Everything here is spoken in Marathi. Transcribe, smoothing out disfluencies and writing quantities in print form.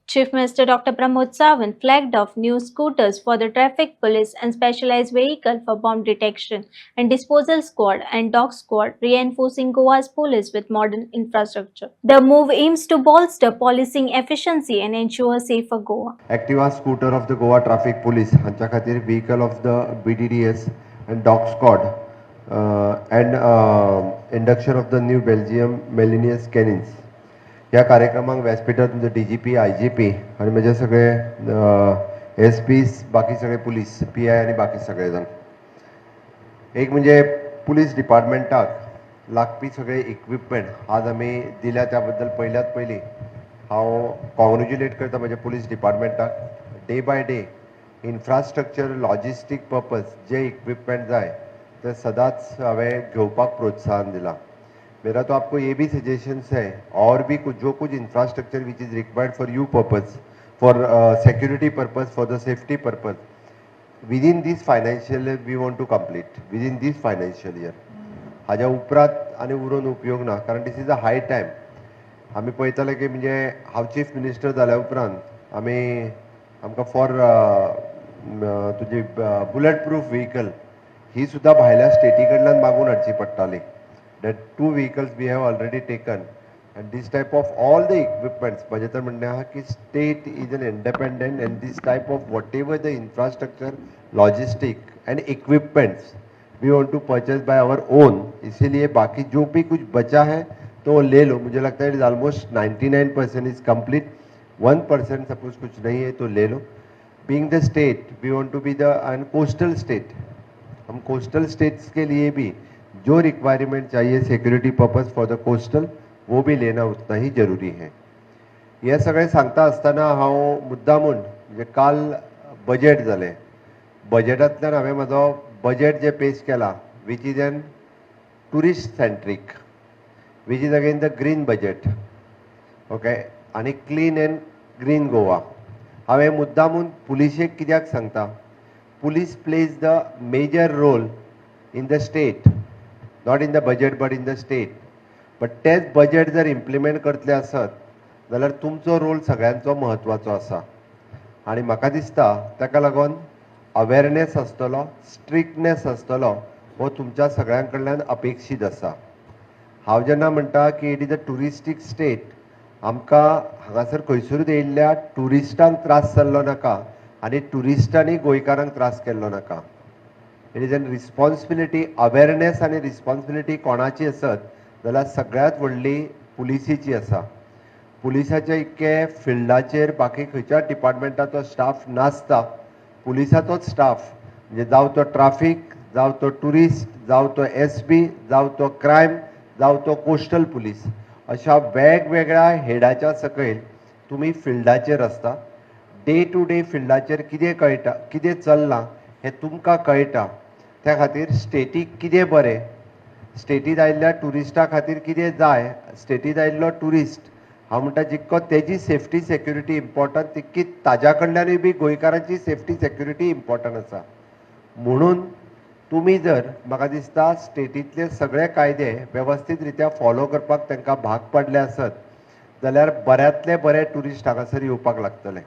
Chief Minister Dr. Pramod Sawant flagged off new scooters for the traffic police and specialized vehicle for bomb detection and disposal squad and dog squad, reinforcing Goa's police with modern infrastructure. The move aims to bolster policing efficiency and ensure safer Goa. Activa scooter of the Goa Traffic Police हांच्या खातीर vehicle of the BDDS and dog squad and induction of the new Belgium Melinius canines. ह्या कार्यक्रमाक व्यासपीठार तुमचे DGP, IGP आणि म्हणजे सगळे SPs, बाकी सगळे पुलीस, PI आणि बाकी सगळे जण. एक म्हणजे पुलीस डिपार्टमेंटाक लागपी सगळे इक्विपमेंट आज आम्ही दिल्या त्याबद्दल पहिल्यात पहिली हांव कॉंग्रेच्युलेट करता म्हणजे पुलीस डिपार्टमेंटाक. Day by day infrastructure logistic purpose जे इक्विपमेंट जाय ते सदांच हांवें घेवपाक प्रोत्साहन दिला. मेरा तो आपको ये भी सजेशंस है और भी कुछ जो कुछ infrastructure which is required for you purpose, for security purpose, for the safety purpose, within these financial we want to complete within these financial year. हाज्या उपरांत आनी उरून उपयोग ना, कारण दिस इज अ हाय टायम. आमी पळयताले की म्हणजे हांव चीफ मिनिस्टर जाल्या उपरांत आमकां फॉर तुजी बुलेट प्रूफ व्हेकल ही सुद्दां भायल्या स्टेटी कडल्यान मागून हाडची पडटाली. That 2 vehicles we have already taken, and this type of all the equipments माझे तर म्हणणे आहे की state is an independent and this type of whatever the infrastructure, logistic and equipments we want to purchase by our own. इसीलिए बाकी जो भी कुछ बचा है तो ले लो. मुझे लगता है it is almost 99% is complete. 1% suppose कुछ नहीं है तो ले low. Being the state, we want to be the and coastal state. हम coastal states के लिए भी जो रिक्वायरमेंट चाहिए security purpose for the coastal वो भी लेना उतना ही जरूरी है. हे सगळे सांगता आसतना हांव मुद्दामून म्हणजे काल बजेट जालें, बजेटांतल्यान हांवें म्हाजो बजेट जे पेश केला which is an tourist centric, which is again the green budget. Okay, आनी क्लीन एंड ग्रीन गोवा. हांवें मुद्दामून पुलिशेक कित्याक सांगता, police plays the major role in the state, not in the budget but in the state. But तेच बजेट जर इम्प्लिमेंट करतले आसत जाल्यार तुमचो रोल सगळ्यांचो म्हत्वाचो आसा. आनी म्हाका दिसता ताका लागून अवेरनेस आसतलो, स्ट्रिक्टनेस आसतलो हो तुमच्या सगळ्यां कडल्यान अपेक्षीत आसा. हांव जेन्ना म्हणटा की इट इज अ टुरिस्टीक स्टेट, आमकां हांगासर खंयसरूच येयल्ल्या टुरिस्टांक त्रास जाल्लो नाका आनी टुरिस्टांनी गोंयकारांक त्रास केल्लो नाका. It is an responsibility. Awareness आनी रिस्पॉन्सिबिलिटी कोणाची आसत जाल्यार सगळ्यांत व्हडली पुलिसीची आसा. पुलिसाचे इतके फिल्डाचेर बाकी खंयच्या डिपार्टमेंटाचो स्टाफ नासता. पुलिसाचोच स्टाफ म्हणजे जावं तो ट्राफीक, जावं तो टुरिस्ट, जावं तो SB, जावं तो क्रायम, जावं तो कोस्टल पुलीस, अशा वेगवेगळ्या हेडाच्या सकयल तुमी फिल्डाचेर आसता. डे टू डे फिल्डाचेर कितें कळटा, कितें चल्लां हें तुमकां कळटा. त्या खातीर स्टेटीक कितें बरें, स्टेटीत आयिल्ल्या टुरिस्टा खातीर कितें जाय, स्टेटीत आयिल्लो टुरिस्ट हांव म्हणटा जितको तेजी सेफ्टी सेक्युरिटी इम्पॉर्टंट तितकी ताज्या कडल्यानूय बी गोंयकारांची सेफ्टी सेक्युरिटी इम्पॉर्टंट आसा. म्हणून तुमी जर म्हाका दिसता स्टेटींतले सगळे कायदे वेवस्थीत रित्या फॉलो करपाक तांकां भाग पडले आसत जाल्यार बऱ्यांतले बरे टुरिस्ट हांगासर येवपाक लागतले.